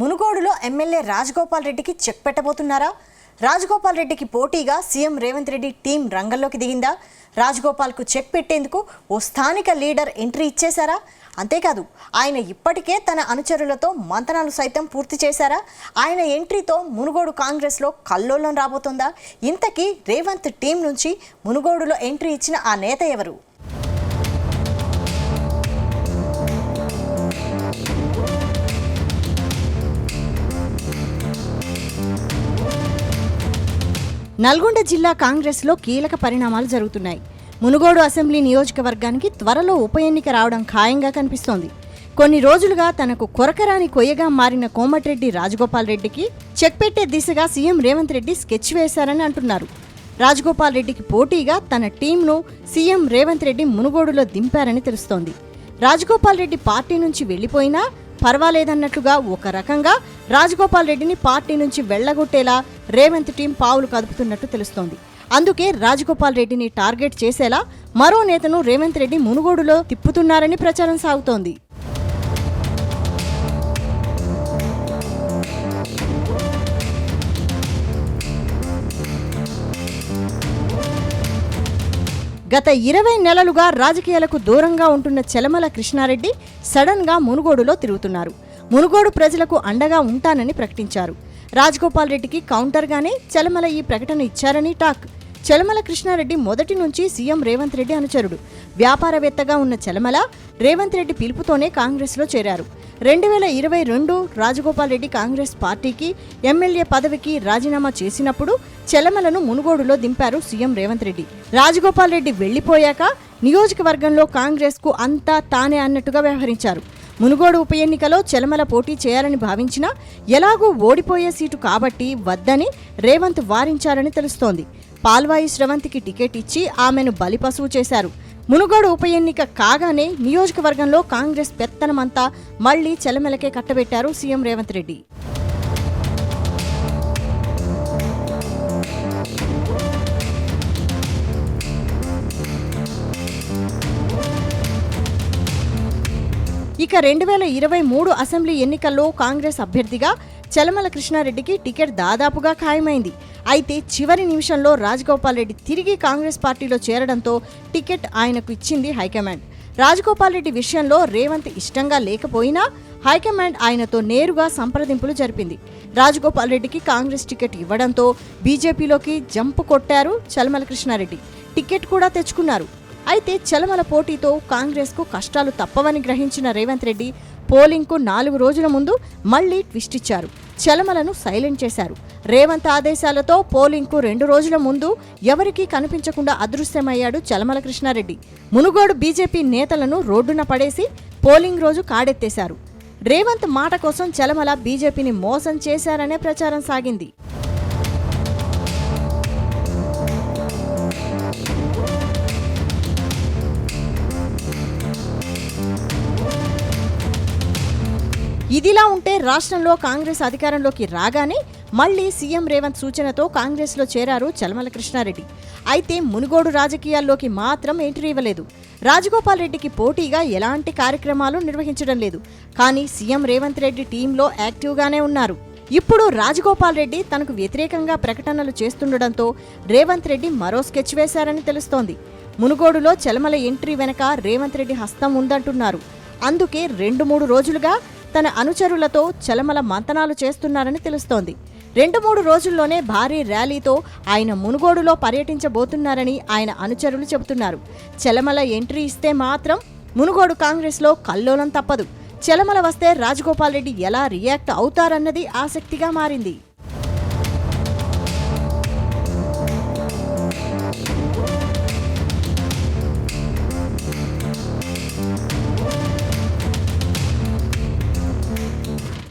మునుగోడులో ఎమ్మెల్యే రాజగోపాల్ రెడ్డికి చెక్ పెట్టబోతున్నారా? రాజగోపాల్ రెడ్డికి పోటీగా సీఎం రేవంత్ రెడ్డి టీం రంగంలోకి దిగిందా? రాజగోపాల్కు చెక్ పెట్టేందుకు ఓ స్థానిక లీడర్ ఎంట్రీ ఇచ్చేశారా? అంతేకాదు, ఆయన ఇప్పటికే తన అనుచరులతో మంతనాలు సైతం పూర్తి చేశారా? ఆయన ఎంట్రీతో మునుగోడు కాంగ్రెస్లో కల్లోలం రాబోతుందా? ఇంతకీ రేవంత్ టీం నుంచి మునుగోడులో ఎంట్రీ ఇచ్చిన ఆ నేత ఎవరు? నల్గొండ జిల్లా కాంగ్రెస్లో కీలక పరిణామాలు జరుగుతున్నాయి. మునుగోడు అసెంబ్లీ నియోజకవర్గానికి త్వరలో ఉప ఎన్నిక రావడం ఖాయంగా కనిపిస్తోంది. కొన్ని రోజులుగా తనకు కొరకరాని కొయ్యగా మారిన కోమటిరెడ్డి రాజగోపాల్ రెడ్డికి చెక్ పెట్టే దిశగా సీఎం రేవంత్ రెడ్డి స్కెచ్ వేశారని అంటున్నారు. రాజగోపాల్ రెడ్డికి పోటీగా తన టీంను సీఎం రేవంత్ రెడ్డి మునుగోడులో దింపారని తెలుస్తోంది. రాజగోపాల్ రెడ్డి పార్టీ నుంచి వెళ్లిపోయినా పర్వాలేదన్నట్లుగా ఒక రకంగా రాజగోపాల్ రెడ్డిని పార్టీ నుంచి వెళ్లగొట్టేలా రేవంత్ టీం పావులు కదుపుతున్నట్టు తెలుస్తోంది. అందుకే రాజగోపాల్ రెడ్డిని టార్గెట్ చేసేలా మరో నేతను రేవంత్ రెడ్డి మునుగోడులో తిప్పుతున్నారని ప్రచారం సాగుతోంది. గత 20 నెలలుగా రాజకీయాలకు దూరంగా ఉంటున్న చెలమల కృష్ణారెడ్డి సడన్ గా మునుగోడులో తిరుగుతున్నారు. మునుగోడు ప్రజలకు అండగా ఉంటానని ప్రకటించారు. రాజగోపాల్ రెడ్డికి కౌంటర్గానే చెలమల ఈ ప్రకటన ఇచ్చారని టాక్. చెలమల కృష్ణారెడ్డి మొదటి నుంచి సీఎం రేవంత్ రెడ్డి అనుచరుడు. వ్యాపారవేత్తగా ఉన్న చెలమల రేవంత్ రెడ్డి పిలుపుతోనే కాంగ్రెస్లో చేరారు. 2022 రాజగోపాల్ రెడ్డి కాంగ్రెస్ పార్టీకి ఎమ్మెల్యే పదవికి రాజీనామా చేసినప్పుడు చెలమలను మునుగోడులో దింపారు సీఎం రేవంత్ రెడ్డి. రాజగోపాల్ రెడ్డి వెళ్లిపోయాక నియోజకవర్గంలో కాంగ్రెస్కు అంతా తానే అన్నట్టుగా వ్యవహరించారు. మునుగోడు ఉప ఎన్నికలో చెలమల పోటీ చేయాలని భావించినా ఎలాగూ ఓడిపోయే సీటు కాబట్టి వద్దని రేవంత్ వారించారని తెలుస్తోంది. పాల్వాయి శ్రవంతికి టికెట్ ఇచ్చి ఆమెను బలిపశువు చేశారు. మునుగోడు ఉప ఎన్నిక కాగానే నియోజకవర్గంలో కాంగ్రెస్ పెత్తనమంతా మళ్లీ చెలమలకే కట్టబెట్టారు సీఎం రేవంత్ రెడ్డి. ఇక 2023 అసెంబ్లీ ఎన్నికల్లో కాంగ్రెస్ అభ్యర్థిగా చెలమల కృష్ణారెడ్డికి టికెట్ దాదాపుగా ఖాయమైంది. అయితే చివరి నిమిషంలో రాజగోపాల్ రెడ్డి తిరిగి కాంగ్రెస్ పార్టీలో చేరడంతో టికెట్ ఆయనకు ఇచ్చింది హైకమాండ్. రాజగోపాల్ రెడ్డి విషయంలో రేవంత్ ఇష్టంగా లేకపోయినా హైకమాండ్ ఆయనతో నేరుగా సంప్రదింపులు జరిపింది. రాజగోపాల్ రెడ్డికి కాంగ్రెస్ టికెట్ ఇవ్వడంతో బీజేపీలోకి జంపు కొట్టారు చెలమల కృష్ణారెడ్డి. టికెట్ కూడా తెచ్చుకున్నారు. అయితే చెలమల పోటీతో కాంగ్రెస్కు కష్టాలు తప్పవని గ్రహించిన రేవంత్ రెడ్డి పోలింగ్కు 4 రోజుల ముందు మళ్లీ ట్విస్ట్ ఇచ్చారు. చెలమలను సైలెంట్ చేశారు. రేవంత్ ఆదేశాలతో పోలింగ్కు 2 రోజుల ముందు ఎవరికీ కనిపించకుండా అదృశ్యమయ్యాడు చెలమల కృష్ణారెడ్డి. మునుగోడు బీజేపీ నేతలను రోడ్డున పడేసి పోలింగ్ రోజు కాడెత్తేశారు. రేవంత్ మాట కోసం చెలమల బీజేపీని మోసం చేశారనే ప్రచారం సాగింది. ఇదిలా ఉంటే రాష్ట్రంలో కాంగ్రెస్ అధికారంలోకి రాగానే మళ్లీ సీఎం రేవంత్ సూచనతో కాంగ్రెస్లో చేరారు చెలమల కృష్ణారెడ్డి. అయితే మునుగోడు రాజకీయాల్లోకి మాత్రం ఎంట్రీ ఇవ్వలేదు. రాజగోపాల్ రెడ్డికి పోటీగా ఎలాంటి కార్యక్రమాలు నిర్వహించడం లేదు. కానీ సీఎం రేవంత్ రెడ్డి టీంలో యాక్టివ్గానే ఉన్నారు. ఇప్పుడు రాజగోపాల్ రెడ్డి తనకు వ్యతిరేకంగా ప్రకటనలు చేస్తుండటంతో రేవంత్ రెడ్డి మరో స్కెచ్ వేశారని తెలుస్తోంది. మునుగోడులో చెలమల ఎంట్రీ వెనక రేవంత్ రెడ్డి హస్తం ఉందంటున్నారు. అందుకే 2-3 రోజులుగా తన అనుచరులతో చెలమల మంతనాలు చేస్తున్నారని తెలుస్తోంది. 2-3 రోజుల్లోనే భారీ ర్యాలీతో ఆయన మునుగోడులో పర్యటించబోతున్నారని ఆయన అనుచరులు చెబుతున్నారు. చెలమల ఎంట్రీ ఇస్తే మాత్రం మునుగోడు కాంగ్రెస్లో కల్లోలం తప్పదు. చెలమల వస్తే రాజగోపాల్ రెడ్డి ఎలా రియాక్ట్ అవుతారన్నది ఆసక్తిగా మారింది.